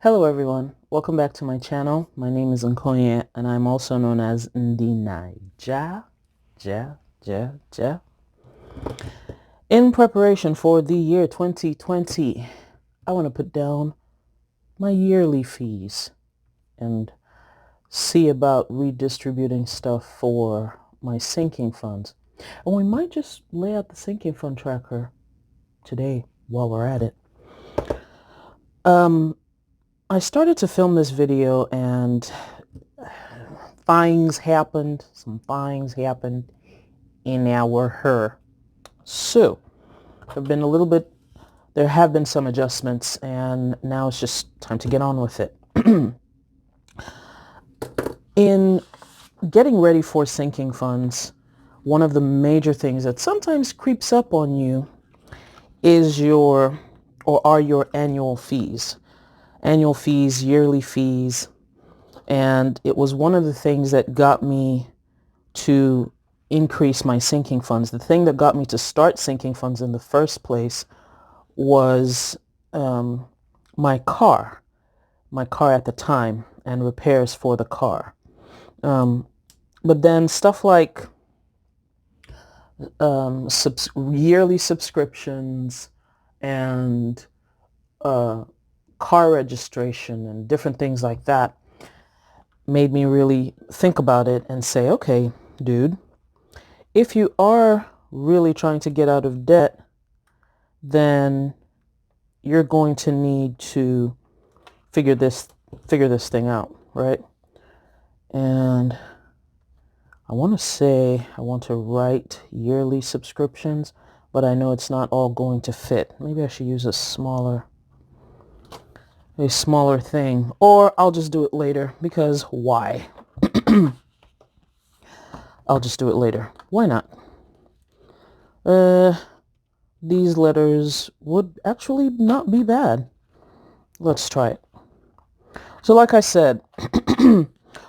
Hello everyone, welcome back to my channel. My name is Nkonye and I'm also known as NdiNaija. Ja. In preparation for the year 2020, I want to put down my yearly fees and see about redistributing stuff for my sinking funds. And we might just lay out the sinking fund tracker today while we're at it. I started to film this video and some things happened in her. So there have been some adjustments and now it's just time to get on with it. In getting ready for sinking funds, one of the major things that sometimes creeps up on you is are your annual fees. Annual fees, yearly fees, and it was one of the things that got me to increase my sinking funds. The thing that got me to start sinking funds in the first place was my car at the time and repairs for the car. But then stuff like yearly subscriptions and car registration and different things like that made me really think about it and say, okay, dude, if you are really trying to get out of debt, then you're going to need to figure this thing out, right? And I want to write yearly subscriptions, but I know it's not all going to fit. Maybe I should use a smaller thing, or I'll just do it later, because why? I'll just do it later. Why not? These letters would actually not be bad. Let's try it. So like I said,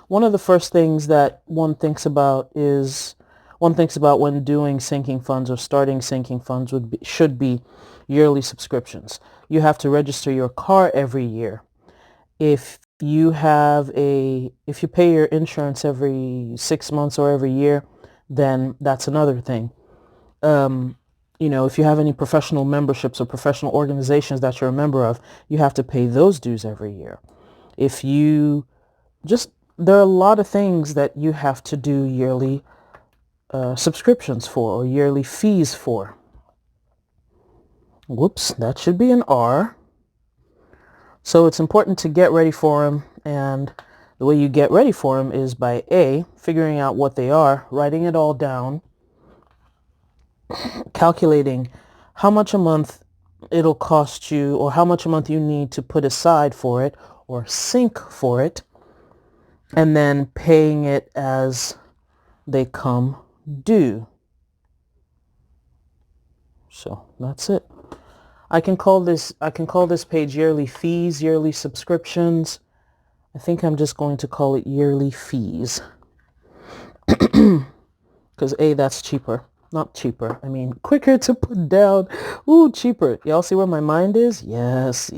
one of the first things that one thinks about when doing sinking funds or starting sinking funds should be yearly subscriptions. You have to register your car every year. If you pay your insurance every 6 months or every year, then that's another thing. If you have any professional memberships or professional organizations that you're a member of, you have to pay those dues every year. There are a lot of things that you have to do yearly subscriptions for, or yearly fees for. Whoops, that should be an R. So it's important to get ready for them, and the way you get ready for them is by A, figuring out what they are, writing it all down, calculating how much a month it'll cost you, or how much a month you need to put aside for it or sink for it, and then paying it as they come due. So that's it. I can call this page yearly fees, yearly subscriptions. I think I'm just going to call it yearly fees. Because A, that's cheaper. Not cheaper. I mean, quicker to put down. Ooh, cheaper. Y'all see where my mind is? Yes.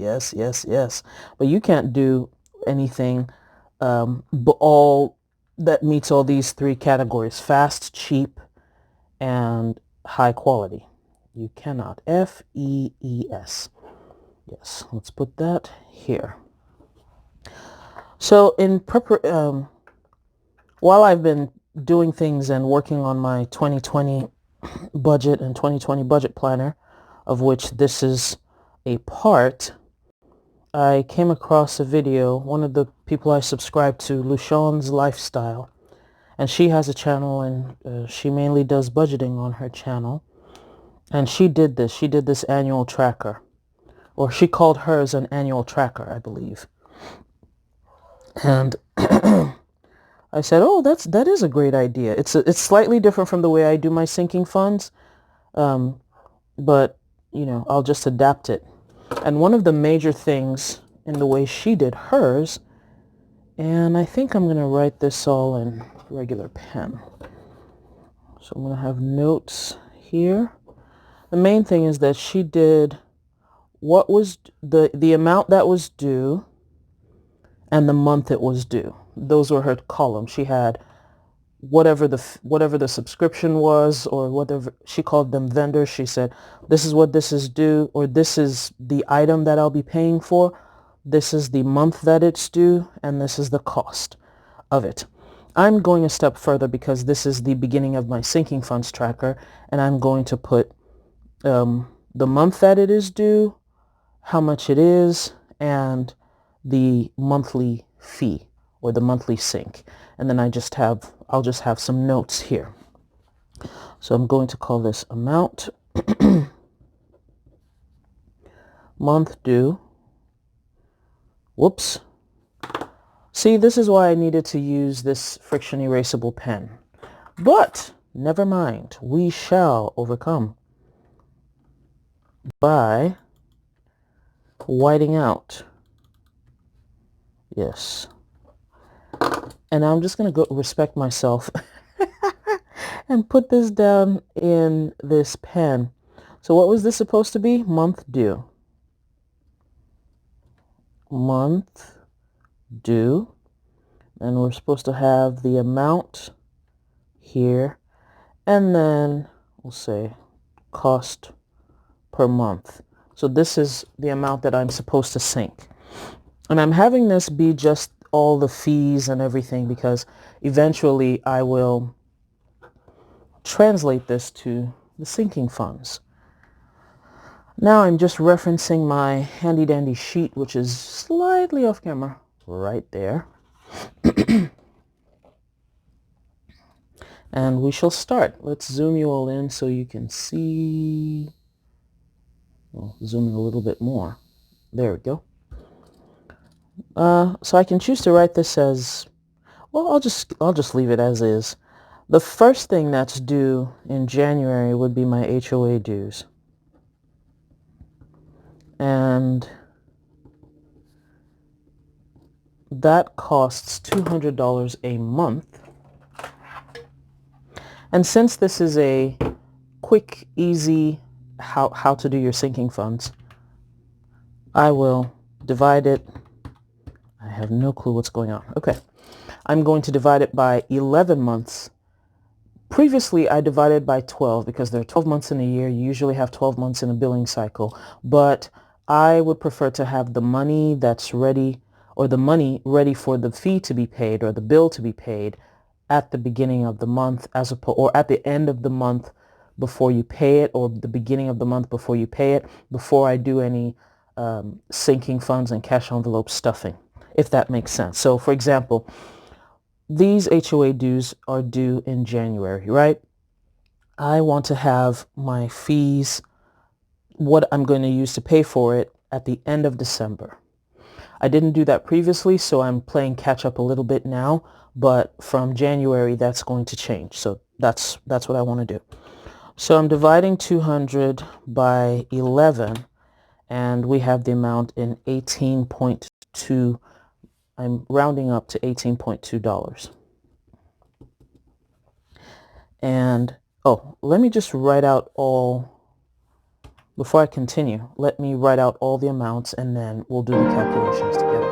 But you can't do anything all that meets all these three categories: fast, cheap, and high quality. You cannot. FEES. Yes, let's put that here. So while I've been doing things and working on my 2020 budget and 2020 budget planner, of which this is a part, I came across a video. One of the people I subscribe to, Lushon's Lifestyle, and she has a channel, and she mainly does budgeting on her channel. And she did this annual tracker, or she called hers an annual tracker, I believe. And I said, oh, that is a great idea. It's slightly different from the way I do my sinking funds, but I'll just adapt it. And one of the major things in the way she did hers, and I think I'm going to write this all in regular pen. So I'm going to have notes here. The main thing is that she did what was the amount that was due, and the month it was due. Those were her columns. She had whatever the subscription was, or whatever she called them vendors. She said, this is what this is due, or this is the item that I'll be paying for. This is the month that it's due, and this is the cost of it. I'm going a step further because this is the beginning of my sinking funds tracker, and I'm going to put the month that it is due, how much it is, and the monthly fee or the monthly sink. And then I'll just have some notes here. So I'm going to call this amount, month due. Whoops. See, this is why I needed to use this friction erasable pen. But never mind, we shall overcome by whiting out. Yes. And I'm just going to go respect myself and put this down in this pen. So what was this supposed to be? Month due. Month due. And we're supposed to have the amount here. And then we'll say cost per month. So this is the amount that I'm supposed to sink. And I'm having this be just all the fees and everything because eventually I will translate this to the sinking funds. Now I'm just referencing my handy dandy sheet, which is slightly off camera right there. And we shall start. Let's zoom you all in so you can see. Well, zoom in a little bit more. There we go. So I can choose to write this as, well, I'll just leave it as is. The first thing that's due in January would be my HOA dues. And that costs $200 a month. And since this is a quick, easy how to do your sinking funds, I will divide it. I have no clue what's going on. Okay. I'm going to divide it by 11 months. Previously, I divided by 12 because there are 12 months in a year. You usually have 12 months in a billing cycle. But I would prefer to have the money that's ready, or the money ready for the fee to be paid or the bill to be paid at the beginning of the month, or at the end of the month before you pay it, or the beginning of the month before you pay it, before I do any sinking funds and cash envelope stuffing, if that makes sense. So for example, these HOA dues are due in January, right? I want to have my fees, what I'm going to use to pay for it, at the end of December. I didn't do that previously, so I'm playing catch up a little bit now, but from January that's going to change. So that's what I want to do. So I'm dividing 200 by 11, and we have the amount in 18.2. I'm rounding up to $18.2. And, oh, let me just write out all, before I continue, let me write out all the amounts and then we'll do the calculations together.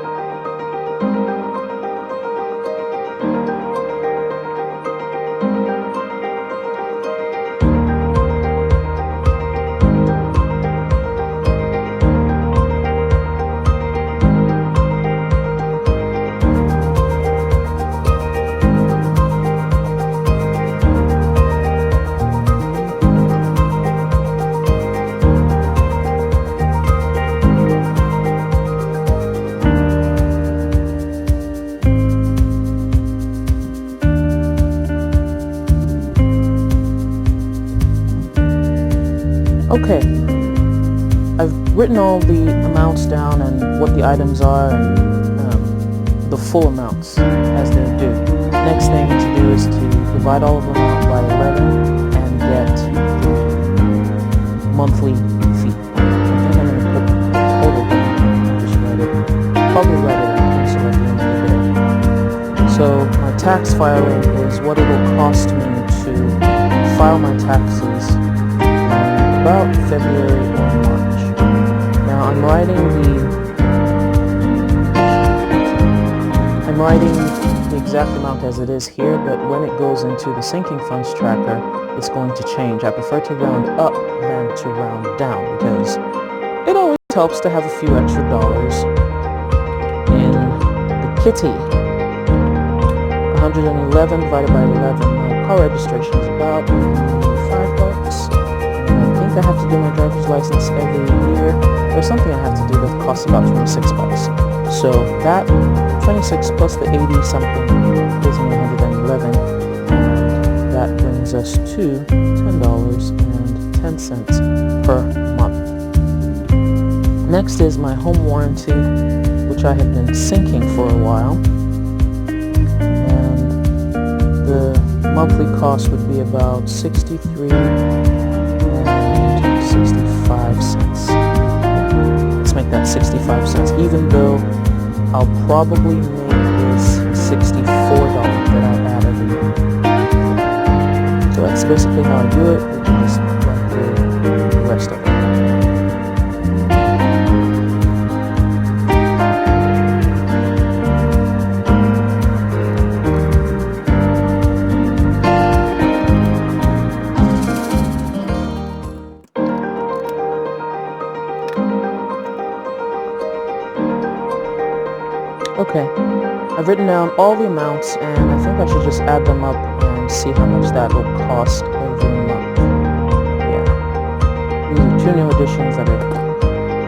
Okay, I've written all the amounts down and what the items are and the full amounts as they're due. Next thing to do is to divide all of them out by 11 and get the monthly fee. I think I'm going to put the total down, just write it, probably write it in pencil at the end of the day. So my tax filing is what it will cost me to file my taxes about February or March. Now I'm writing the writing the exact amount as it is here, but when it goes into the sinking funds tracker, it's going to change. I prefer to round up than to round down because it always helps to have a few extra dollars in the kitty. 111 divided by 11. My car registration is about $5. And I think I have to do my driver's license every year. There's something I have to do that costs about $26. So that 26 plus the 80 something gives me 111. And that brings us to $10.10 per month. Next is my home warranty, which I have been sinking for a while. The monthly cost would be about $63.65. Let's make that 65 cents, even though I'll probably make this $64 that I add every year. So that's basically how I do it. We can just run through the rest of it. Okay, I've written down all the amounts and I think I should just add them up and see how much that will cost every month. Yeah, these are two new additions that are,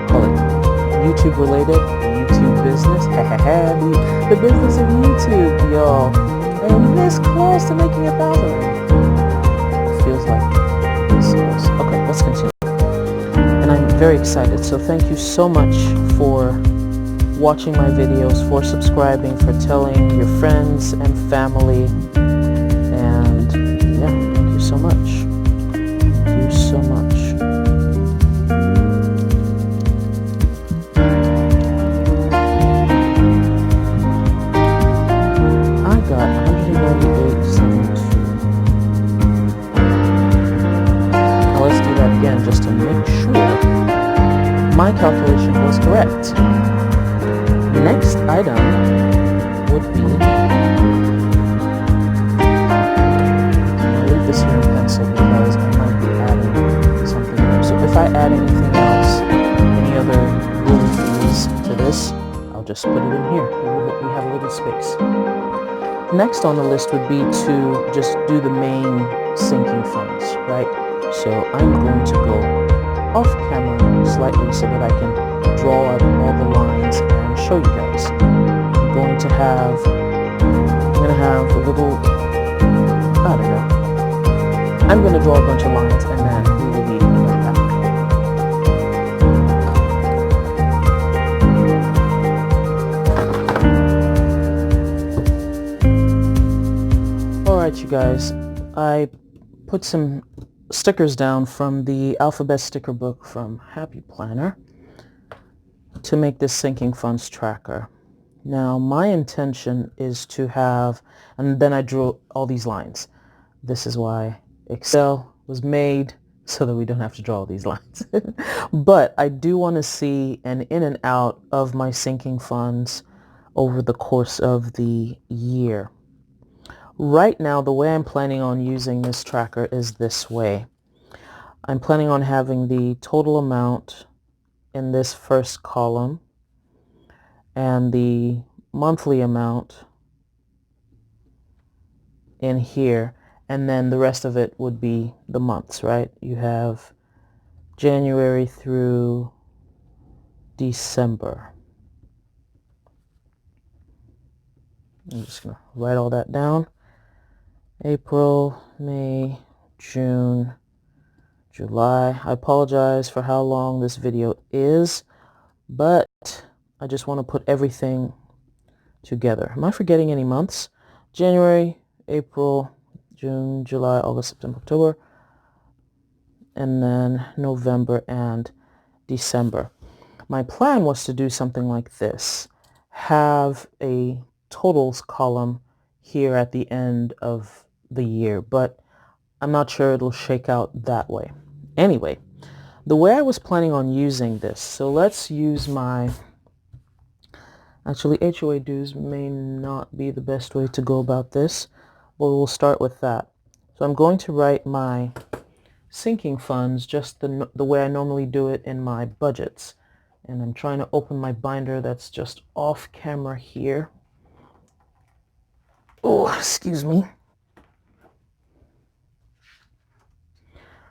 call it YouTube related, YouTube business, the business of YouTube, y'all. And this close to making $1,000. Feels like this close. Okay, let's continue. And I'm very excited, so thank you so much for watching my videos, for subscribing, for telling your friends and family, and yeah, thank you so much. Thank you so much. I got 198.72. Now let's do that again just to make sure my calculation was correct. Next item would be, I'll leave this here in pencil because I might be adding something there. So if I add anything else, any other little fees to this, I'll just put it in here. We have a little space. Next on the list would be to just do the main sinking funds, right? So I'm going to go off camera slightly so that I can draw out all the lines and show you guys. I'm going to have a little, I don't know. I'm going to draw a bunch of lines and then we will be right back. Alright you guys, I put some stickers down from the alphabet sticker book from Happy Planner to make this sinking funds tracker. Now my intention is to have, and then I drew all these lines. This is why Excel was made, so that we don't have to draw all these lines. But I do want to see an in and out of my sinking funds over the course of the year. Right now, the way I'm planning on using this tracker is this way. I'm planning on having the total amount in this first column and the monthly amount in here, and then the rest of it would be the months, right? You have January through December. I'm just going to write all that down. April, May, June, July. I apologize for how long this video is, but I just want to put everything together. Am I forgetting any months? January, April, June, July, August, September, October, and then November and December. My plan was to do something like this. Have a totals column here at the end of the year, but I'm not sure it'll shake out that way. Anyway, the way I was planning on using this, so let's use my Actually, HOA dues may not be the best way to go about this, but we'll start with that. So I'm going to write my sinking funds just the way I normally do it in my budgets. And I'm trying to open my binder that's just off camera here. Oh, excuse me.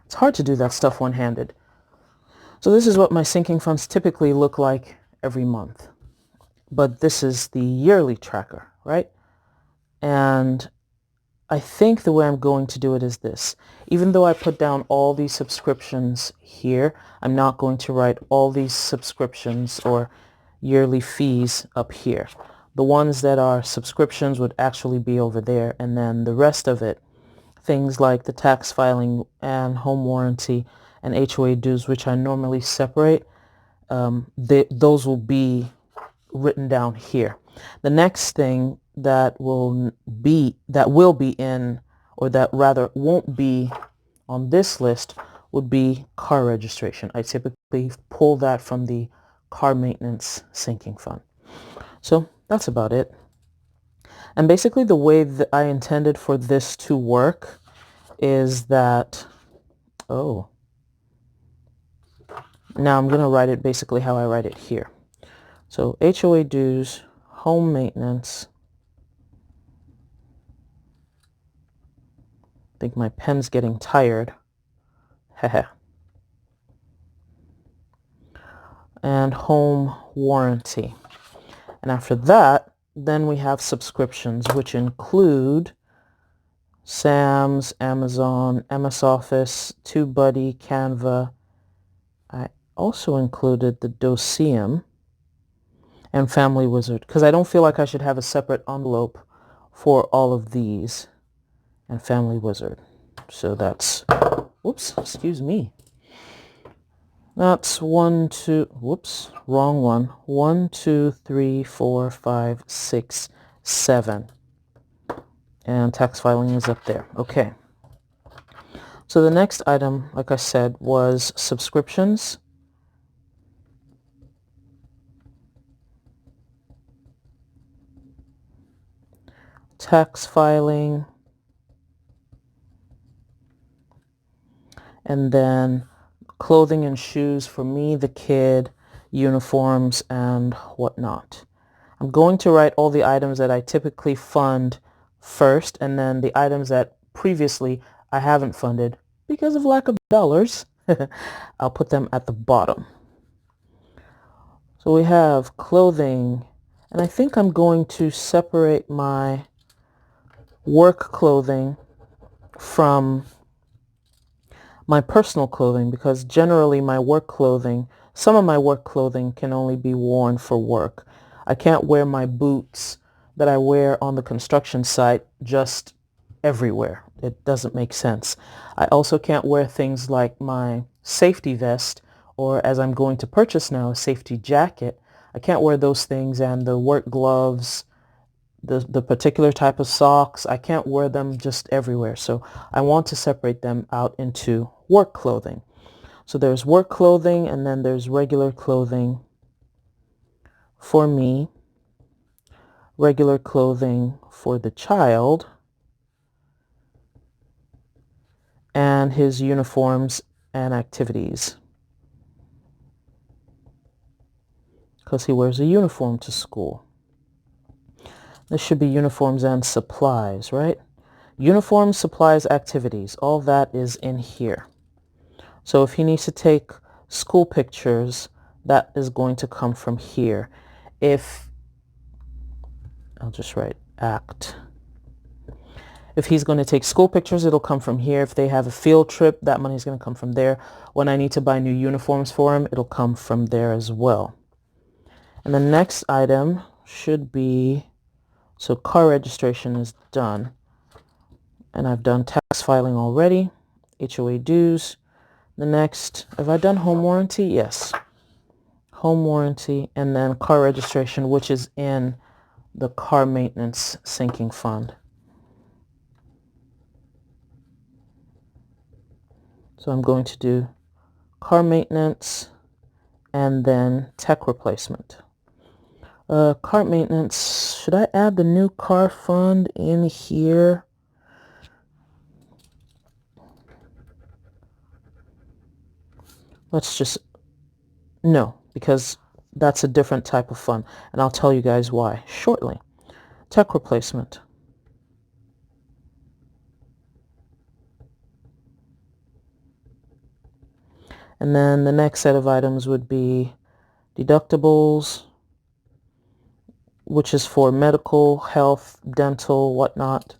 It's hard to do that stuff one-handed. So this is what my sinking funds typically look like every month. But this is the yearly tracker, right? And I think the way I'm going to do it is this. Even though I put down all these subscriptions here, I'm not going to write all these subscriptions or yearly fees up here. The ones that are subscriptions would actually be over there, and then the rest of it, things like the tax filing and home warranty and HOA dues, which I normally separate, those will be written down here. The next thing that will be in, or that rather won't be on this list, would be car registration. I typically pull that from the car maintenance sinking fund. So that's about it. And basically the way that I intended for this to work is that, now I'm going to write it basically how I write it here. So HOA dues, home maintenance. I think my pen's getting tired. And home warranty. And after that, then we have subscriptions, which include Sam's, Amazon, MS Office, TubeBuddy, Canva. I also included the Doceum and Family Wizard, because I don't feel like I should have a separate envelope for all of these and Family Wizard. So that's, whoops, excuse me. That's 1, 2, whoops, wrong one. 1, 2, 3, 4, 5, 6, 7. And tax filing is up there. Okay. So the next item, like I said, was subscriptions. Tax filing. And then clothing and shoes for me, the kid, uniforms, and whatnot. I'm going to write all the items that I typically fund first, and then the items that previously I haven't funded because of lack of dollars, I'll put them at the bottom. So we have clothing, and I think I'm going to separate my work clothing from my personal clothing, because generally my work clothing, some of my work clothing can only be worn for work. I can't wear my boots that I wear on the construction site just everywhere. It doesn't make sense. I also can't wear things like my safety vest, or as I'm going to purchase now, a safety jacket. I can't wear those things, and the work gloves, the particular type of socks, I can't wear them just everywhere. So I want to separate them out into work clothing. So there's work clothing, and then there's regular clothing for me, regular clothing for the child, and his uniforms and activities, because he wears a uniform to school. This should be uniforms and supplies, right? Uniforms, supplies, activities, all that is in here. So if he needs to take school pictures, that is going to come from here. I'll just write act. If he's going to take school pictures, it'll come from here. If they have a field trip, that money is going to come from there. When I need to buy new uniforms for him, it'll come from there as well. And the next item should be, so car registration is done. And I've done tax filing already, HOA dues. The next, have I done home warranty? Yes. Home warranty, and then car registration, which is in the car maintenance sinking fund. So I'm going to do car maintenance and then tech replacement. Car maintenance. Should I add the new car fund in here? Let's just, no, because that's a different type of fund, and I'll tell you guys why shortly. Tech replacement. And then the next set of items would be deductibles, which is for medical, health, dental, whatnot,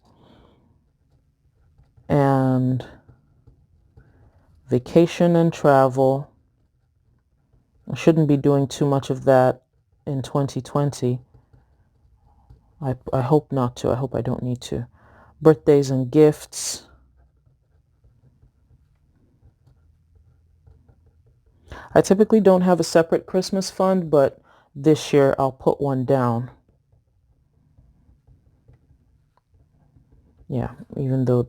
and vacation and travel. I shouldn't be doing too much of that in 2020. I hope not to. I hope I don't need to. Birthdays and gifts. I typically don't have a separate Christmas fund, but this year I'll put one down. Yeah, even though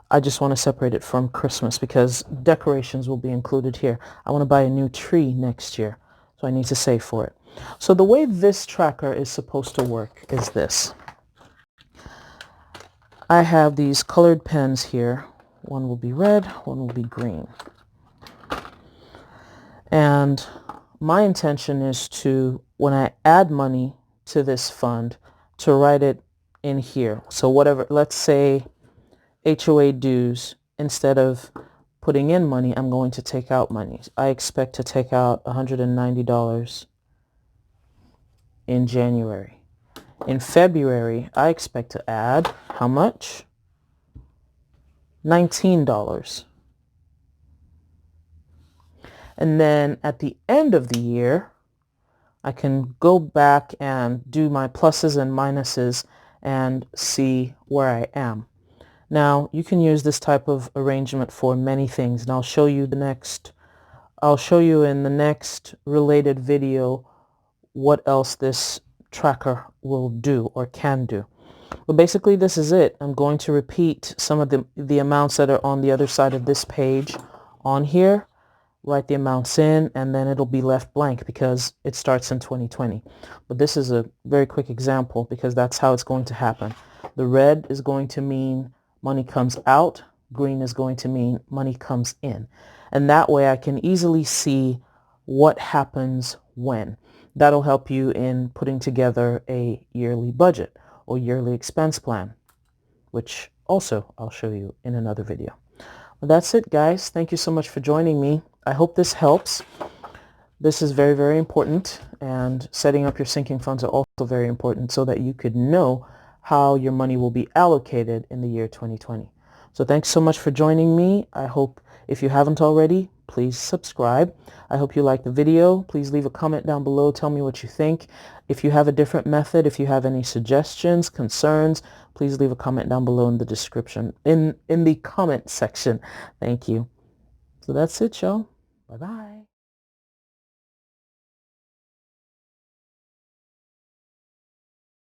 I just want to separate it from Christmas because decorations will be included here. I want to buy a new tree next year, so I need to save for it. So the way this tracker is supposed to work is this. I have these colored pens here. One will be red, one will be green. And my intention is to, when I add money to this fund, to write it in here. So whatever, let's say HOA dues, instead of putting in money, I'm going to take out money. I expect to take out $190 in January. In February, I expect to add how much? $19. And then at the end of the year, I can go back and do my pluses and minuses and see where I am. Now, you can use this type of arrangement for many things, and I'll show you in the next related video what else this tracker will do or can do. But basically this is it. I'm going to repeat some of the amounts that are on the other side of this page on here, write the amounts in, and then it'll be left blank because it starts in 2020. But this is a very quick example because that's how it's going to happen. The red is going to mean money comes out. Green is going to mean money comes in. And that way I can easily see what happens when. That'll help you in putting together a yearly budget or yearly expense plan, which also I'll show you in another video. Well, that's it, guys. Thank you so much for joining me. I hope this helps. This is very, very important, and setting up your sinking funds are also very important so that you could know how your money will be allocated in the year 2020. So thanks so much for joining me. I hope, if you haven't already, please subscribe. I hope you liked the video. Please leave a comment down below. Tell me what you think. If you have a different method, if you have any suggestions, concerns, please leave a comment down below in the description, in the comment section. Thank you. So that's it, y'all. Bye-bye.